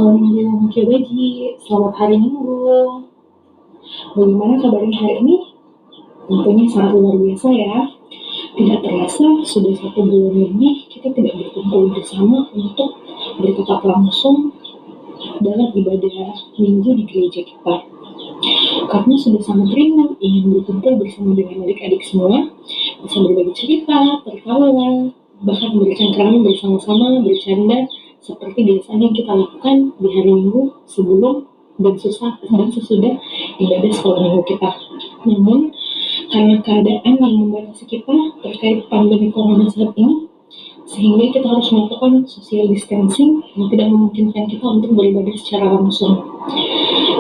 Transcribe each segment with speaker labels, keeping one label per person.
Speaker 1: Assalamualaikum Kak Baji, selamat hari Minggu. Bagaimana kabarnya hari ini? Tentunya sangat luar biasa ya. Tidak terasa sudah 1 bulan lebih kita tidak berkumpul bersama untuk bertatap langsung dalam ibadah minggu di gereja kita. Karena sudah sangat rindu ingin berkumpul bersama dengan adik-adik semua, bisa berbagi cerita, tertawa, bahkan bercengkrama bersama-sama, bercanda, seperti biasanya kita lakukan di hari Minggu sebelum dan sesudah ibadah sekolah minggu kita. Namun, karena keadaan yang membatasi kita terkait pandemi corona saat ini, sehingga kita harus melakukan social distancing yang tidak memungkinkan kita untuk beribadah secara langsung.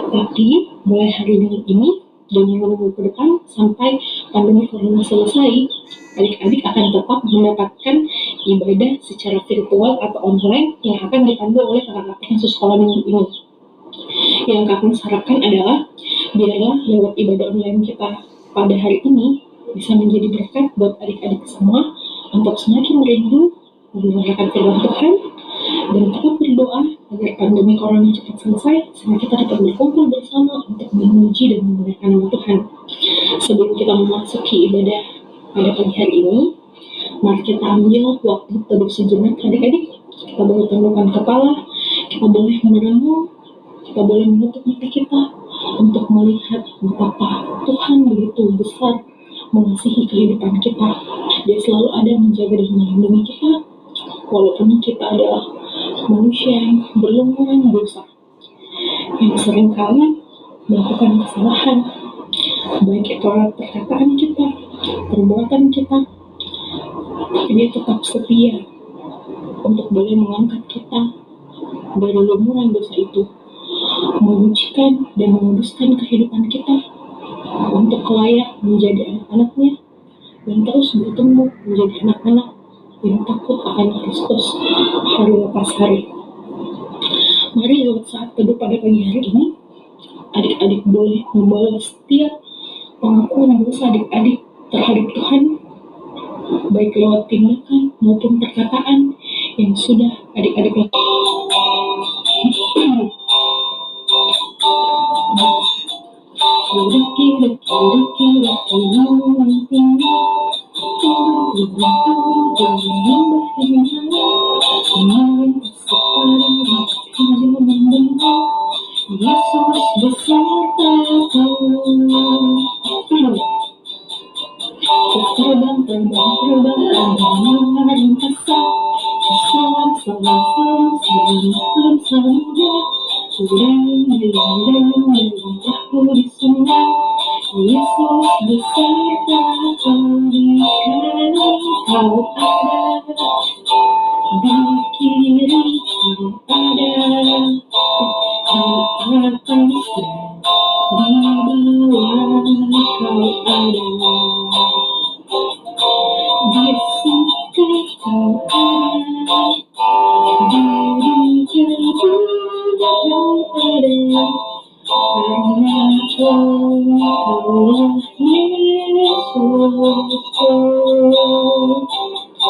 Speaker 1: Tapi, mulai hari ini dan minggu ke depan sampai pandemi corona selesai, adik-adik akan tetap mendapatkan ibadah secara virtual atau online yang akan dipandu oleh kakak-kakak yang sekolah minggu ini. Yang kami harapkan adalah biarlah lewat ibadah online kita pada hari ini bisa menjadi berkat buat adik-adik semua untuk semakin rindu mendengarkan firman Tuhan dan tetap berdoa agar pandemi corona cepat selesai sehingga kita dapat berkumpul bersama untuk memuji dan memuliakan nama Tuhan. Sebelum kita memasuki ibadah pada pagi hari ini, mari kita ambil waktu teduh sejenak adik-adik. Kita boleh tundukkan kepala, kita boleh merenung, kita boleh menutup mata kita untuk melihat betapa Tuhan begitu besar mengasihi kehidupan kita. Dia selalu ada menjaga dan melindungi kita, walaupun kita adalah manusia yang berlumuran dosa, yang seringkali melakukan kesalahan, baik itu lewat perkataan kita, perbuatan kita, tapi dia tetap setia untuk boleh mengangkat kita dari lumuran dosa itu, menyucikan dan menguduskan kehidupan kita untuk layak menjadi anak-anaknya dan terus bertumbuh menjadi anak-anak yang takut akan Kristus hari lepas hari. Mari lewat saat teduh pada pagi hari ini, adik-adik boleh membawa setiap pengakuan dosa adik-adik terhadap Tuhan, baik lewat tindakan maupun perkataan yang sudah adik-adik lakukan. Yesus beserta terbang angkasa, salam sudah melimpahku di sungai. Yesus beserta di kanan kau ada, di kiri kau ada, di atas dan di bawah kau ada, di situ kau ada, di kedua kau ada, karena Kaulah Yesusku. Di kanan kau ada, di kiri kau ada, di atas dan di bawah kau ada, di situ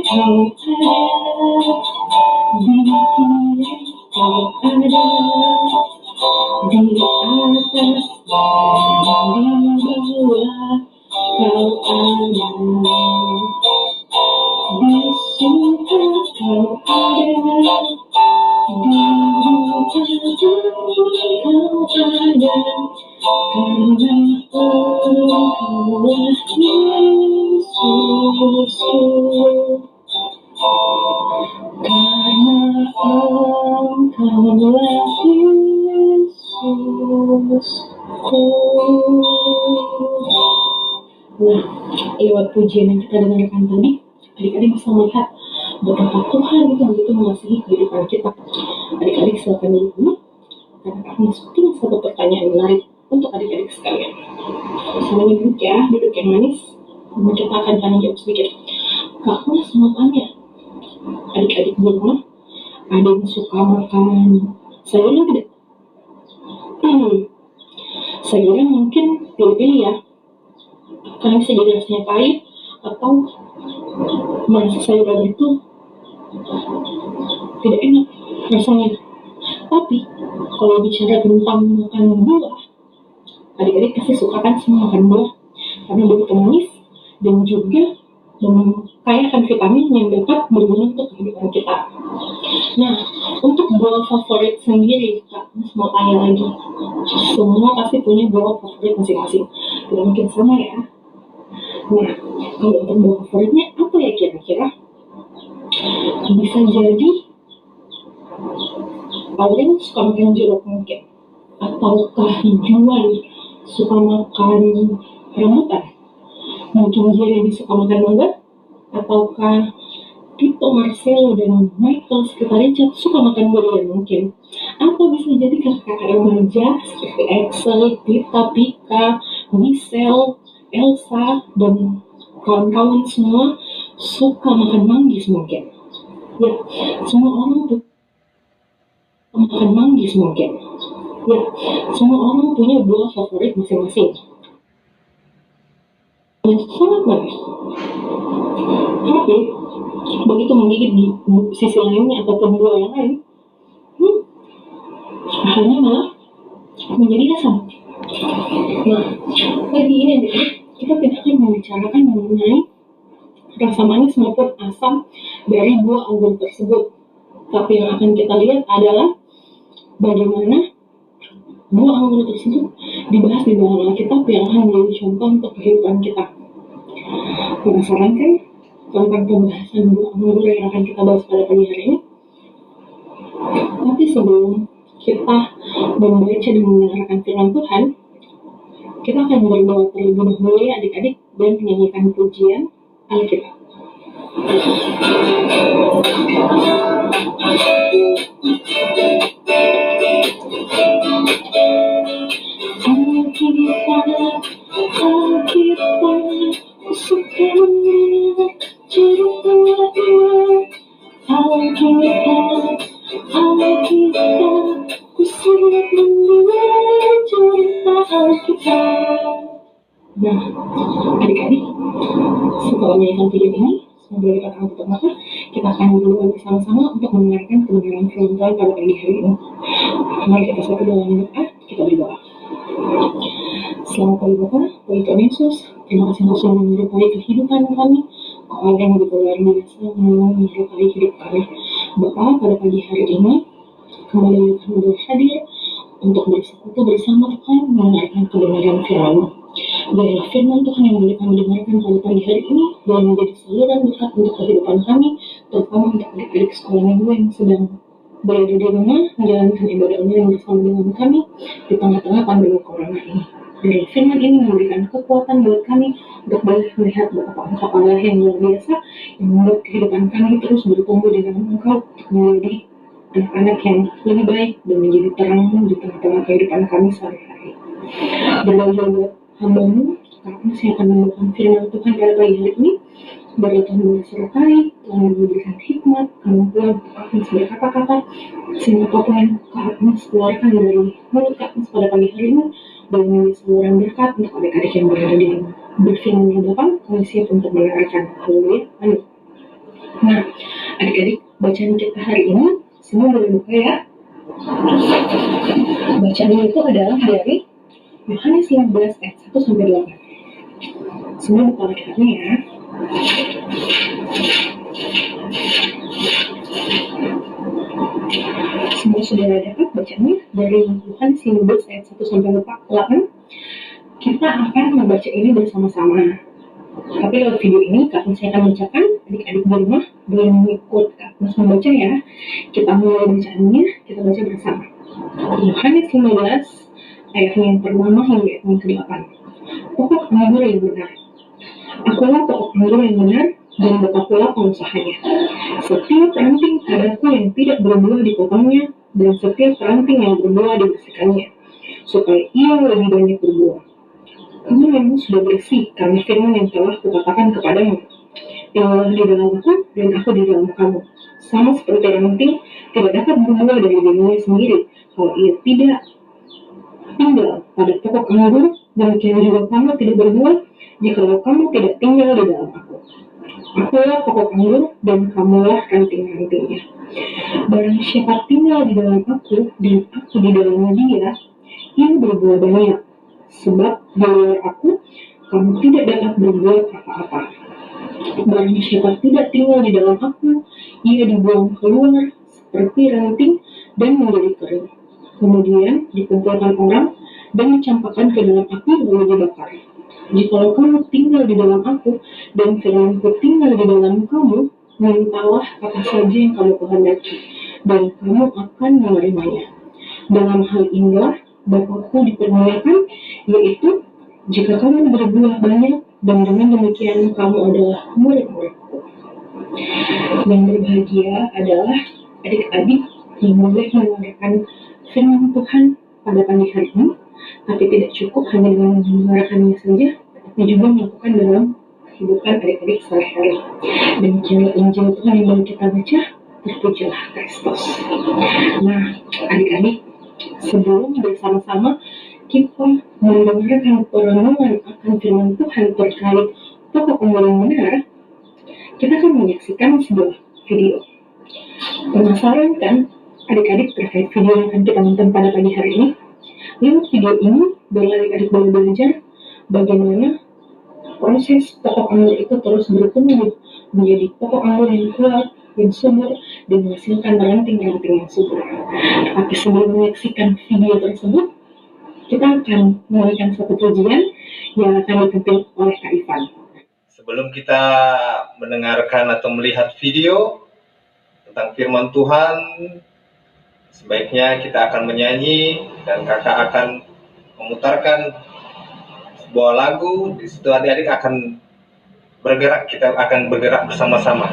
Speaker 1: kau ada, di hadapan kau ada, karena Kaulah Yesusku. Karena Kaulah Yesusku. Nah, lewat pujian yang kita dengarkan tadi, adik-adik bisa melihat betapa Tuhan itu begitu mengasihi kehidupan kita. Adik-adik silakan duduk dulu, karena kami punya satu pertanyaan menarik untuk adik-adik sekalian. Semuanya duduk ya, duduk yang manis. Kemudian kita akan tanya jawab sedikit. Kak Mas mau tanya, adik-adik di rumah ada yang suka makan sayurnya tidak? Sayurnya mungkin pilih-pilih ya, karena bisa jadi rasanya pahit atau merasa sayuran itu tidak enak. rasanya. Tapi kalau bicara tentang makan buah, adik-adik pasti suka kan semua makan buah karena buah itu manis dan juga kaya akan vitamin yang dapat berguna untuk kehidupan kita. Nah, untuk buah favorit sendiri, Kak, Mas mau tanya lagi. Semua pasti punya buah favorit masing-masing. Tidak mungkin sama ya. Nah, kalau untuk buah favoritnya apa ya kira-kira? Bisa jadi Aurin suka makan jeruk mungkin. Ataukah Juan suka makan rambutan? Mungkin Jerry suka makan mangga? Ataukah Tito, Marcelo, dan Michael serta Richard suka makan durian mungkin? Atau bisa jadi kakak-kakak remaja seperti Axel, Tita, Pika, Michelle, Elsa, dan kawan-kawan semua suka makan manggis mungkin? Ya, semua orang tuh makan manggis mungkin. Ya, semua orang punya buah favorit masing-masing. Yang sangat manis. Tapi begitu menggigit di sisi lainnya ataupun buah yang lain, akhirnya malah menjadi asam. Nah, kali ini kita tidak akan membicarakan mengenai rasa manis maupun asam dari buah anggur tersebut. Tapi yang akan kita lihat adalah bagaimana buah anggur tersebut dibahas di dalam Alkitab yang akan menjadi contoh untuk kehidupan kita. Penasaran kan tentang pembahasan buah anggur yang akan kita bahas pada pagi hari ini? Tapi sebelum kita membaca dan mendengarkan firman Tuhan, kita akan berdoa terlebih dahulu ya adik-adik dan menyanyikan pujian Alkitab. Alkitab, suka mendengar cerita Alkitab, ku suka mendengar cerita Alkitab. Nah, adik-adik, setelah menyanyikan video ini, semoga kita akan tutup mata, kita akan berdoa bersama-sama untuk mendengarkan kebenaran firman Tuhan pada pagi hari ini. Mari kita satu dalam doa, kita berdoa. Selamat pagi Bapak, Bapak Tuhan Yesus, terima kasih sudah menyertai kehidupan kami, Kau yang begitu luar biasa menyertai hidup kami. Bapak, pada pagi hari ini, kembali kami berhadir untuk bersekutu bersama Tuhan mendengarkan kebenaran firman-Mu. Biarlah firman Tuhan yang boleh kami dengarkan pada pagi hari ini boleh menjadi saluran berkat untuk kehidupan kami, terutama untuk adik-adik sekolah minggu yang sedang berada di rumah menjalankan ibadah online bersama dengan kami di tengah-tengah pandemi corona ini. Biarlah firman ini memberikan kekuatan buat kami untuk boleh melihat betapa Engkau Allah yang luar biasa yang membuat kehidupan kami terus bertumbuh di dalam Engkau untuk menjadi anak-anak yang lebih baik dan menjadi terang di tengah-tengah kehidupan kami sehari-hari. Berdoa buat hamba-Mu, kami yang akan membawakan firman Tuhan pada pagi hari ini. Biarlah Tuhan bersertai, Tuhan memberikan hikmat, kemampuan untuk berkata-kata, sehingga apapun yang Kak keluarkan dari mulut Kak pada pagi hari ini, dan menjadi saluran berkat untuk adik-adik yang berada di rumah. Berfirman yang depan, kami siap untuk mendengarkan. Haleluya, amin. Nah, adik-adik, bacaan kita hari ini, semua boleh buka ya. Bacaannya itu adalah dari Yohanes 15 ayat 1 sampai 8. Semua buka Alkitabnya ya. Semua sudah dapat bacanya dari Yohanes 15 ayat 1 sampai 8. Kita akan membaca ini bersama-sama. Tapi lewat video ini, Kak saya akan bacakan, adik-adik di rumah boleh mengikut Kak Mas membaca ya. Kita mulai bacaannya, kita baca bersama. Yohanes 15 ayat yang pertama hingga ayat yang ke-8. Pokok anggur yang benar. Akulah pokok anggur yang benar dan Bapa pula pengusahanya. Setiap ranting padaku yang tidak berbuah dipotongnya, dan setiap ranting yang berbuah dibersihkannya, supaya ia lebih banyak berbuah. Kamu memang sudah bersih karena firman yang telah kukatakan kepadamu. Tinggallah di dalam aku dan aku di dalam kamu. Sama seperti ranting tidak dapat berbuah dari dirinya sendiri kalau ia tidak tinggal pada pokok anggur, demikian juga kamu tidak berbuah jikalau kamu tidak tinggal di dalam aku. Akulah pokok anggur dan kamulah ranting-rantingnya. Barang siapa tinggal di dalam aku dan aku di dalam dia, ia berbuah banyak. Sebab di luar aku, kamu tidak dapat berbuat apa-apa. Barang siapa tidak tinggal di dalam aku, ia dibuang keluar seperti ranting dan menjadi kering. Kemudian dikumpulkan orang dan dicampakkan ke dalam api lalu dibakar. Jikalau kamu tinggal di dalam aku dan firmanku tinggal di dalam kamu, mintalah apa saja yang kamu kehendaki, dan kamu akan menerimanya. Dalam hal inilah Bapakku dipermuliakan, yaitu jika kamu berbuah banyak, dan dengan demikian kamu adalah murid-muridku. Yang berbahagia adalah adik-adik yang boleh mendengarkan firman Tuhan pada pagi hari ini, tapi tidak cukup hanya dengan mendengarkannya saja, tapi juga melakukan dalam kehidupan adik-adik sehari-hari. Demikianlah Injil Tuhan yang baru kita baca. Terpujilah Kristus. Nah, adik-adik, sebelum bersama-sama kita mendengarkan perenungan akan firman Tuhan terkait pokok umur yang benar, kita akan menyaksikan sebuah video. Penasaran kan adik-adik terkait video yang akan kita nonton pada pagi hari ini? Lewat video ini, boleh adik-adik boleh belajar bagaimana proses pokok anggur itu terus bertumbuh menjadi pokok anggur yang kuat, yang subur, dan menghasilkan ranting-ranting yang subur. Tapi sebelum menyaksikan video tersebut, kita akan memulaikan satu pujian yang akan dipimpin oleh Kak Ivan.
Speaker 2: Sebelum kita mendengarkan atau melihat video tentang firman Tuhan, sebaiknya kita akan menyanyi dan kakak akan memutarkan sebuah lagu. Di situ adik-adik akan bergerak, kita akan bergerak bersama-sama.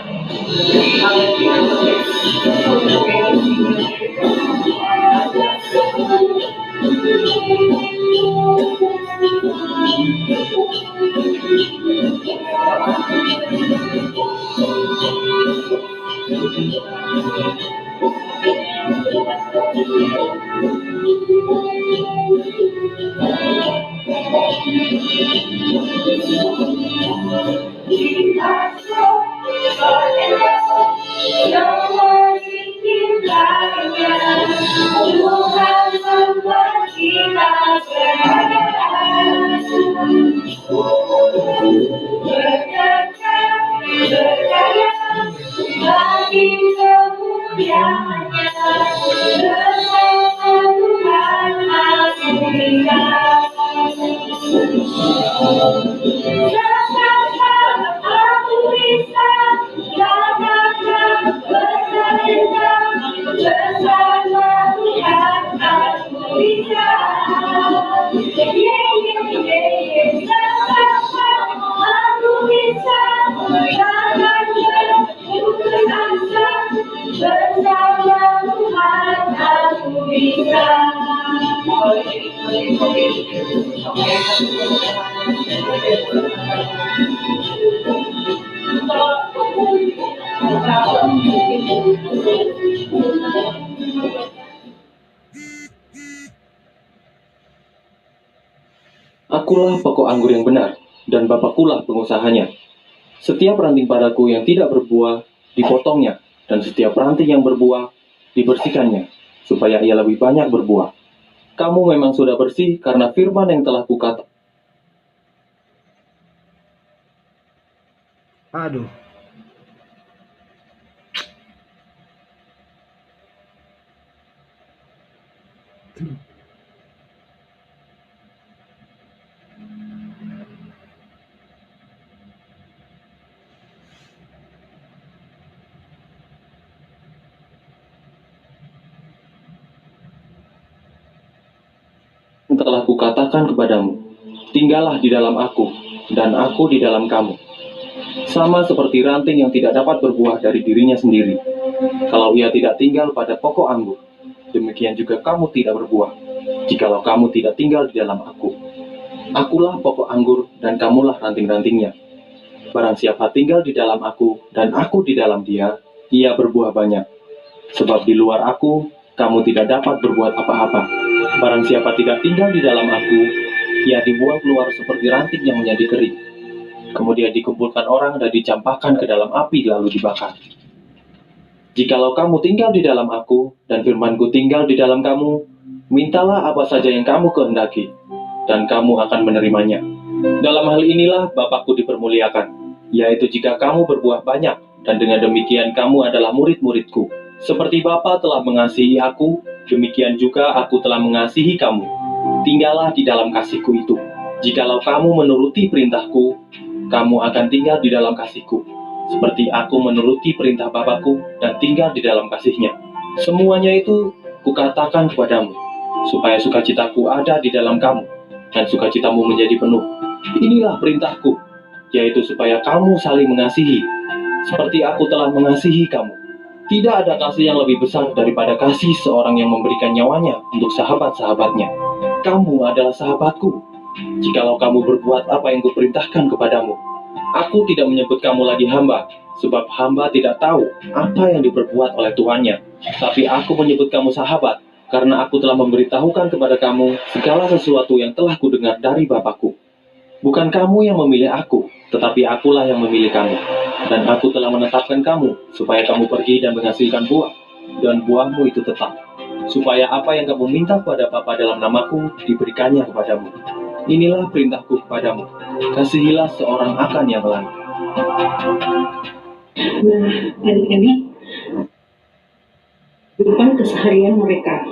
Speaker 3: Akulah pokok anggur yang benar, dan Bapakkulah pengusahanya. Setiap ranting padaku yang tidak berbuah, dipotongnya, dan setiap ranting yang berbuah, dibersihkannya, supaya ia lebih banyak berbuah. Kamu memang sudah bersih karena firman yang telah kukatakan.
Speaker 4: Aduh.
Speaker 3: Telah kukatakan kepadamu, tinggallah di dalam aku, dan aku di dalam kamu. Sama seperti ranting yang tidak dapat berbuah dari dirinya sendiri, kalau ia tidak tinggal pada pokok anggur, demikian juga kamu tidak berbuah, jikalau kamu tidak tinggal di dalam aku. Akulah pokok anggur, dan kamulah ranting-rantingnya. Barang siapa tinggal di dalam aku, dan aku di dalam dia, ia berbuah banyak. Sebab di luar aku, kamu tidak dapat berbuat apa-apa. Barang siapa tidak tinggal di dalam aku, ia dibuang keluar seperti ranting yang menjadi kering. kemudian dikumpulkan orang dan dicampakkan ke dalam api lalu dibakar. Jikalau kamu tinggal di dalam aku, dan firman-Ku tinggal di dalam kamu, mintalah apa saja yang kamu kehendaki, dan kamu akan menerimanya. Dalam hal inilah Bapa-Ku dipermuliakan, yaitu jika kamu berbuah banyak, dan dengan demikian kamu adalah murid-murid-Ku. Seperti Bapa telah mengasihi aku, demikian juga aku telah mengasihi kamu. Tinggallah di dalam kasih-Ku itu. Jikalau kamu menuruti perintah-Ku, kamu akan tinggal di dalam kasih-Ku, seperti aku menuruti perintah Bapa-Ku dan tinggal di dalam kasih-Nya. Semuanya itu kukatakan kepadamu, supaya sukacitaku ada di dalam kamu, dan sukacitamu menjadi penuh. Inilah perintahku, yaitu supaya kamu saling mengasihi, seperti aku telah mengasihi kamu. Tidak ada kasih yang lebih besar daripada kasih seorang yang memberikan nyawanya untuk sahabat-sahabatnya. Kamu adalah sahabatku, jikalau kamu berbuat apa yang kuperintahkan kepadamu. Aku tidak menyebut kamu lagi hamba, sebab hamba tidak tahu apa yang diperbuat oleh tuannya. Tapi aku menyebut kamu sahabat, karena aku telah memberitahukan kepada kamu segala sesuatu yang telah kudengar dari Bapa-Ku. Bukan kamu yang memilih aku, tetapi akulah yang memilih kamu. Dan aku telah menetapkan kamu, supaya kamu pergi dan menghasilkan buah, dan buahmu itu tetap. Supaya apa yang kamu minta kepada Bapa dalam namaku, diberikannya kepadamu. Inilah perintahku kepadamu, kasihilah seorang akan yang lain.
Speaker 1: Nah, adik-adik, kehidupan keseharian mereka,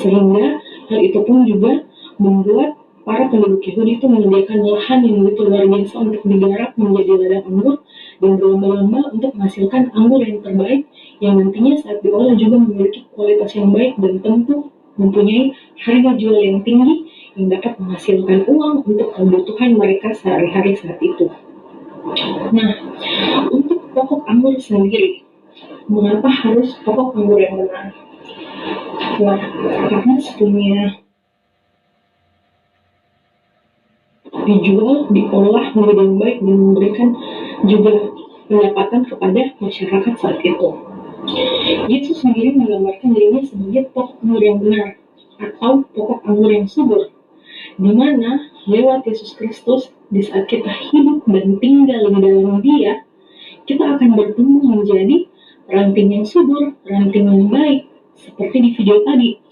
Speaker 1: sehingga hal itu pun juga membuat para penduduk Yahudi itu menyediakan lahan yang begitu luar biasa untuk digarap menjadi ladang anggur dan berlomba-lomba untuk menghasilkan anggur yang terbaik yang nantinya saat diolah juga memiliki kualitas yang baik dan tentu mempunyai harga jual yang tinggi yang dapat menghasilkan uang untuk kebutuhan mereka sehari-hari saat itu. Nah, untuk pokok anggur sendiri, mengapa harus pokok anggur yang benar? Nah, karena sebenarnya dijual, diolah menjadi yang baik dan memberikan juga pendapatan kepada masyarakat saat itu. Yesus sendiri menggambarkan dirinya sebagai pokok anggur yang benar atau pokok anggur yang subur, di mana lewat Yesus Kristus di saat kita hidup dan tinggal di dalam Dia, kita akan bertumbuh menjadi ranting yang subur, ranting yang baik. Seperti di video tadi,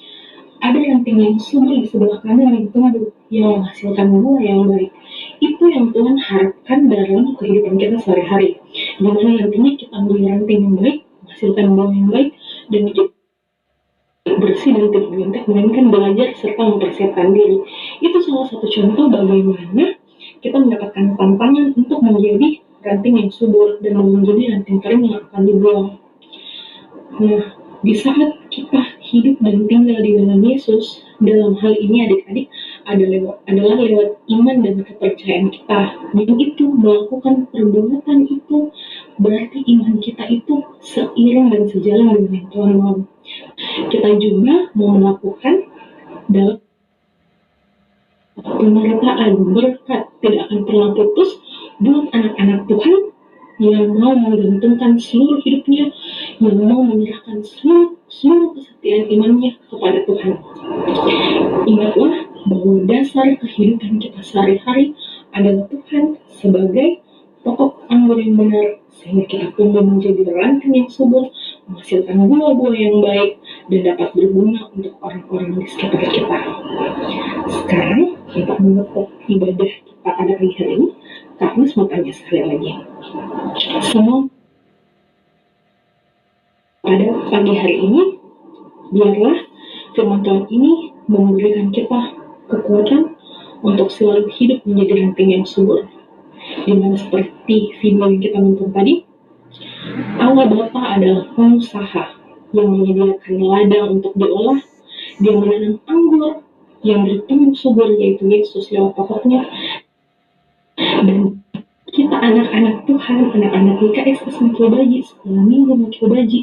Speaker 1: ada ranting yang subur di sebelah kanan yang tumbuh, yang menghasilkan buah yang baik. Itu yang Tuhan harapkan dalam kehidupan kita sehari-hari, di mana nantinya kita menjadi ranting yang baik, menghasilkan buah yang baik, dan menjadi bersih dan tidak berontak, melainkan belajar serta mempersiapkan diri. Itu salah satu contoh bagaimana kita mendapatkan tantangan untuk menjadi ranting yang subur dan menjadi ranting kering yang akan dibuang. Nah, di saat kita hidup dan tinggal di dalam Yesus, dalam hal ini adik-adik adalah lewat iman dan kepercayaan kita. Dan itu melakukan perbuatan itu berarti iman kita itu seiring dan sejalan dengan yang Tuhan mau. Kita juga mau melakukan dalam penyertaan berkat tidak akan pernah putus buat anak-anak Tuhan yang mau menggantungkan seluruh hidupnya, yang mau menyerahkan seluruh kesetiaan imannya kepada Tuhan. Ingatlah bahwa dasar kehidupan kita sehari-hari adalah Tuhan sebagai pokok anggur yang benar, sehingga kita tumbuh menjadi ranting yang subur, menghasilkan buah-buah yang baik, dan dapat berguna untuk orang-orang di sekitar kita. Sekarang, untuk menutup ibadah kita pada pagi hari ini, Kak Agnes mau tanya sekali lagi. Semua pada pagi hari ini, biarlah firman Tuhan ini memberikan kita kekuatan untuk selalu hidup menjadi ranting yang subur. Dimana seperti video yang kita nonton tadi, Allah Bapa adalah pengusaha yang menyediakan ladang untuk diolah. Dia menanam anggur yang bertumbuh subur, yaitu Yesus lewat pokoknya. Dan kita anak-anak Tuhan, anak-anak GKS Mekil Baji, sekolah minggu Mekil Baji,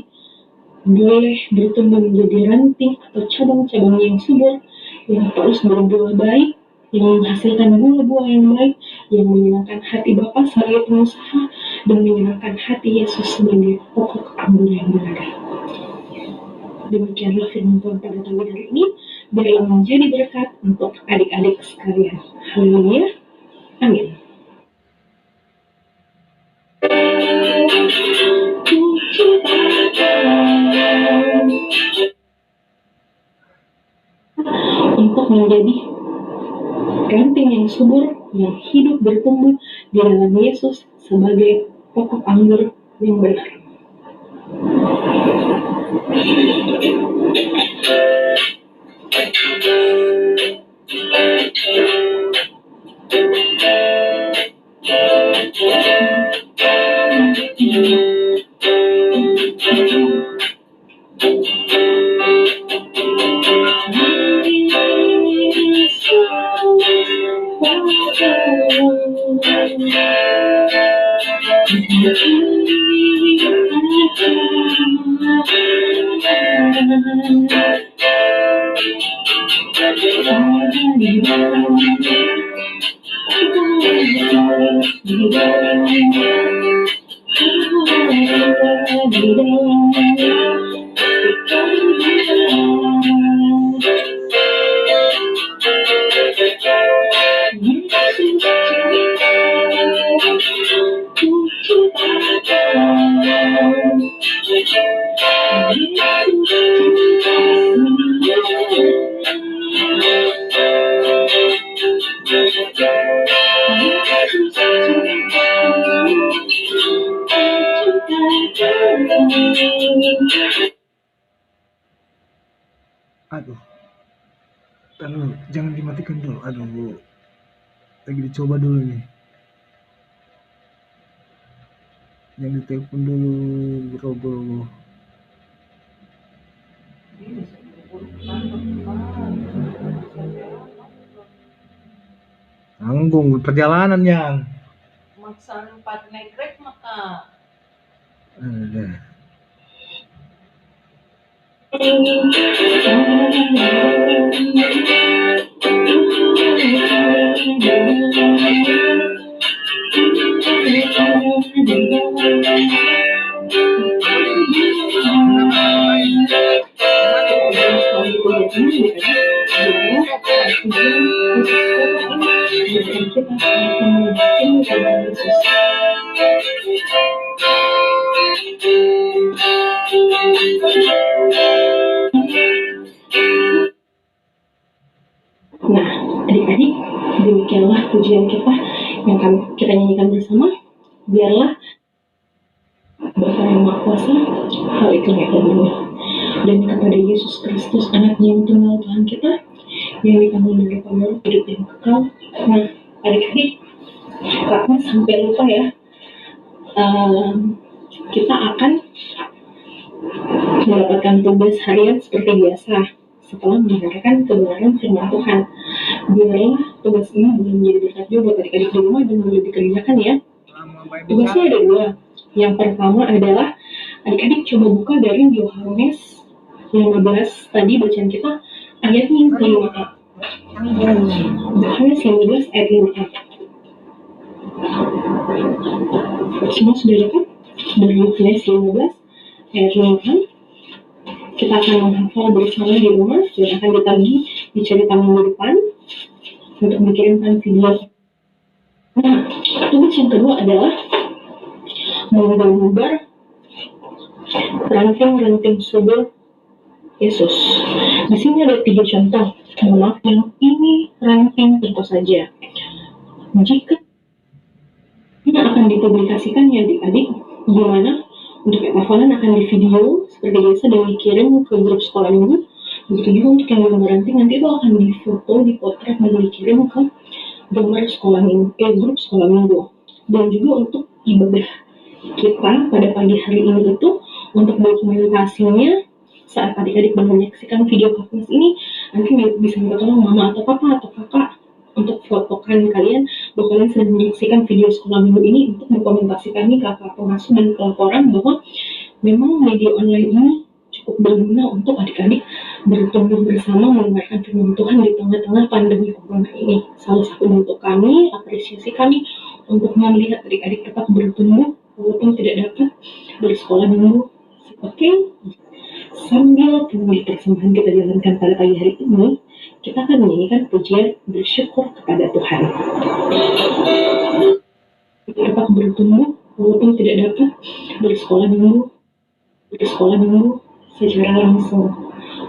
Speaker 1: boleh bertumbuh menjadi ranting atau cabang-cabang yang subur, yang terus berbuah baik, yang menghasilkan buah-buah yang baik, yang menyenangkan hati Bapa sebagai pengusaha, dan menyenangkan hati Yesus sebagai pokok anggur yang benar. Demikianlah firman Tuhan pada pagi hari ini, biarlah menjadi berkat untuk adik-adik sekalian. Haleluya. Amin. ranting yang subur yang hidup bertumbuh di dalam Yesus sebagai pokok anggur yang benar.
Speaker 4: Aduh, taruh, jangan dimatikan dulu. Aduh, lagi dicoba dulu nih. Yang ditelepon dulu, bro. Tanggung perjalanan yang.
Speaker 5: Maksa 4 negrek maka.
Speaker 4: Ada.
Speaker 1: Nah, adik-adik, demikianlah pujian kita yang kita nyanyikan bersama. Biarlah Bapa yang Maha Kuasa, hal itu nyata dunia. Dan kepada Yesus Kristus, anaknya yang tunggal Tuhan kita, yang ditanggung dari pengaruh hidup yang kekal. Nah, adik-adik, kakak sampai lupa ya, kita akan mendapatkan tugas harian seperti biasa setelah mendengarkan kebenaran firman Tuhan. Biarlah tugas ini boleh menjadi berkat juga buat adik-adik di rumah dan boleh dikerjakan ya. Tugasnya ada 2. Yang pertama adalah adik-adik coba buka dari Yohanes 15 tadi bacaan kita ayatnya yang ke-5a. Yohanes 15 ayat 5a. Semua sudah dapat? Dari Yohanes 15 ayat 5a. Kita akan menghafal bersama di rumah dan akan ditagi di cerita minggu depan untuk dikirimkan video. Nah, tugas yang kedua adalah menggambar ranting-ranting subur Yesus. Di sini ada 3 contoh. Mohon maaf, yang ini ranting tentu saja. Jika ini akan dipublikasikan ya adik-adik, gimana? Untuk teleponan akan di video seperti biasa dan dikirim ke grup sekolah minggu. Begitu juga untuk yang gambar ranting nanti itu akan difoto, dipotret dan dikirim ke gambar sekolah minggu, grup sekolah minggu. Dan juga untuk ibadah kita pada pagi hari ini itu untuk dokumentasinya saat adik-adik menyaksikan video kakak ini nanti bisa minta tolong mama atau papa atau kakak untuk fotokan kalian bahwa kalian sedang menyaksikan video sekolah minggu ini untuk dokumentasikan nih kakak pengasuh dan pelaporan bahwa memang media online ini cukup berguna untuk adik-adik bertumbuh bersama mendengarkan firman Tuhan di tengah-tengah pandemi corona ini. Salah satu bentuk kami, apresiasi kami untuk melihat adik-adik tetap bertumbuh walaupun tidak dapat bersekolah minggu. Oke, sambil tunggu persembahan kita jalankan pada pagi hari ini, kita akan menyanyikan pujian bersyukur kepada Tuhan. Kita dapat bertumbuh walaupun tidak dapat bersekolah minggu secara langsung.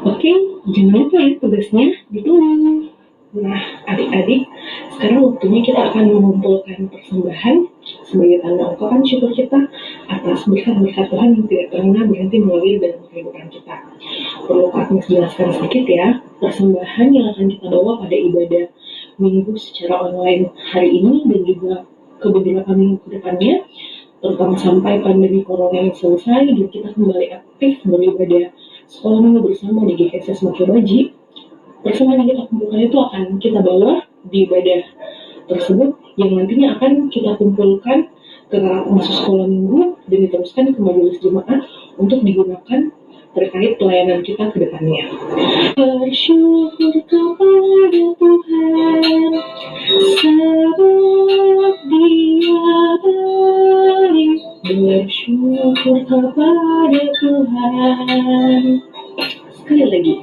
Speaker 1: Oke, jangan lupa ya tugasnya ditunggu. Nah, adik Adik-adik, sekarang waktunya kita akan mengumpulkan persembahan sebagai tanda ungkapan syukur kita atas berkat-berkat Tuhan yang tidak pernah berhenti mengalir dalam kehidupan kita. Perlu Agnes jelaskan sedikit ya, persembahan yang akan kita bawa pada ibadah minggu secara online hari ini dan juga ke beberapa minggu ke depannya, terutama sampai pandemi corona yang selesai dan kita kembali aktif beribadah sekolah minggu bersama di GKSS Maki Baji. Persembahan yang kita kumpulkan itu akan kita bawa di ibadah tersebut yang nantinya akan kita kumpulkan ke masuk sekolah minggu dan diteruskan ke majelis jemaat untuk digunakan terkait pelayanan kita ke depannya. Bersyukur kepada Tuhan sebab Dia baik. Bersyukur kepada Tuhan. Sekali lagi.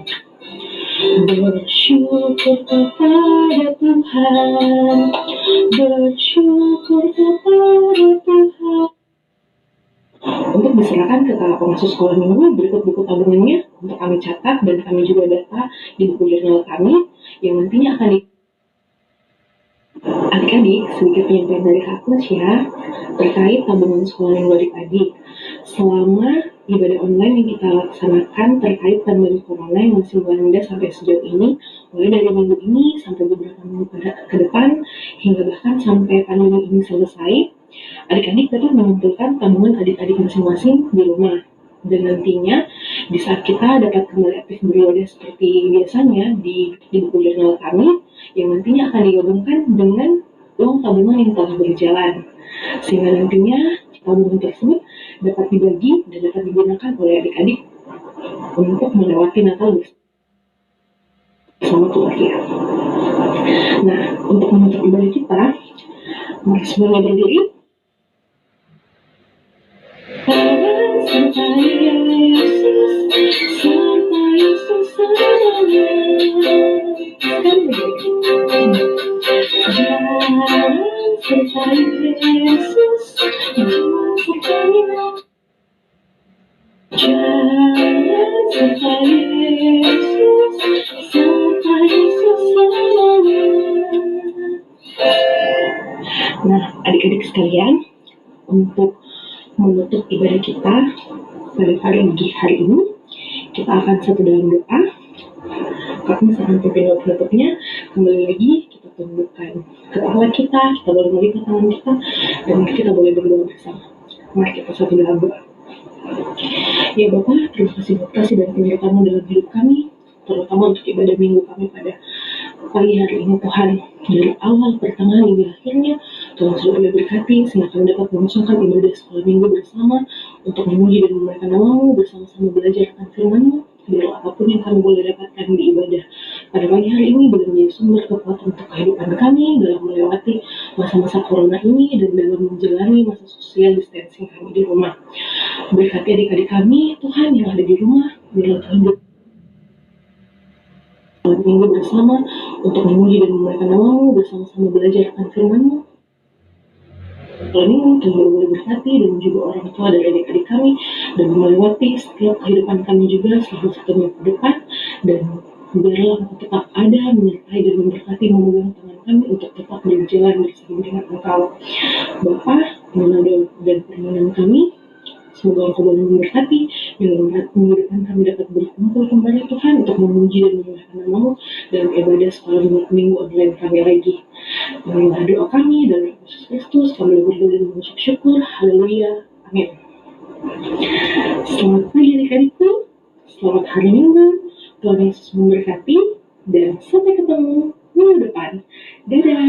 Speaker 1: Bersyukur kepada Tuhan, bersyukur kepada Tuhan. Untuk diserahkan ke pengasuh sekolah minggu, berikut buku tabungannya untuk kami catat dan kami juga data di buku jurnal kami yang nantinya akan adik-adik sedikit penyampaian dari Agnes ya terkait tabungan sekolah minggu adik-adik. Selama ibadah online yang kita laksanakan terkait pandemi corona yang masih melanda sampai sejauh ini, mulai dari minggu ini sampai beberapa minggu ke depan, hingga bahkan sampai pandemi ini selesai, adik-adik dapat mengumpulkan tabungan adik-adik masing-masing di rumah. Dan nantinya di saat kita dapat kembali aktif beribadah seperti biasanya di buku jurnal kami, yang nantinya akan digabungkan dengan uang tabungan yang telah berjalan, sehingga nantinya tabungan tersebut dapat dibagi dan dapat digunakan oleh adik-adik untuk melewati Natal bersama keluarga. Nah, untuk menutup ibadah kita, mari semuanya berdiri. Sertai Yesus, sertai Yesus selamanya. Jangan sertai Yesus, jangan sertai Yesus. Jangan sertai Yesus, sertai Yesus selamanya. Nah, adik-adik sekalian, untuk menutup ibadah kita pada pagi hari ini, kita akan satu dalam doa. Kami akan pimpin doa penutupnya. Kembali lagi kita tundukkan kepala kita boleh melihat tangan kita, dan kita boleh berdoa bersama. Mari kita satu dalam doa. Ya Bapak, terima kasih buat kasih dan penyertaan dalam hidup kami, terutama untuk ibadah minggu kami pada pagi hari ini Tuhan. Dari awal, pertengahan, hingga akhirnya Tuhan sudah boleh berkati sehingga kami dapat melangsungkan ibadah sekolah minggu bersama untuk memuji dan memuliakan nama-Mu, bersama-sama belajar akan firman-Mu. Biarlah apapun yang kami boleh dapatkan di ibadah pada pagi hari ini boleh menjadi sumber kekuatan untuk kehidupan kami dalam melewati masa-masa corona ini dan dalam menjalani masa social distancing kami di rumah. Berkati adik-adik kami Tuhan yang ada di rumah, biarlah Tuhan minggu bersama untuk memuji dan memuliakan nama-Mu, bersama-sama belajar akan firman-Mu. Ini Tuhan boleh berkati dan juga orang tua dan adik-adik kami dan melewati setiap kehidupan kami juga selama satu minggu ke depan, dan biarlah Engkau tetap ada menyertai dan memberkati memegang tangan kami untuk tetap berjalan bersama dengan Engkau. Bapa, melalui dan permohonan kami, semoga Engkau boleh memberkati dan mengirimkan kami dapat berkumpul kembali Tuhan untuk memuji dan memuliakan nama-Mu dalam ibadah sekolah minggu online kami lagi. Inilah doa kami dalam Yesus Kristus, kami berdoa dan mengucap syukur. Haleluya. Amin. Selamat pagi adik-adikku, selamat hari Minggu, Tuhan Yesus memberkati, dan sampai ketemu minggu depan. Dadah.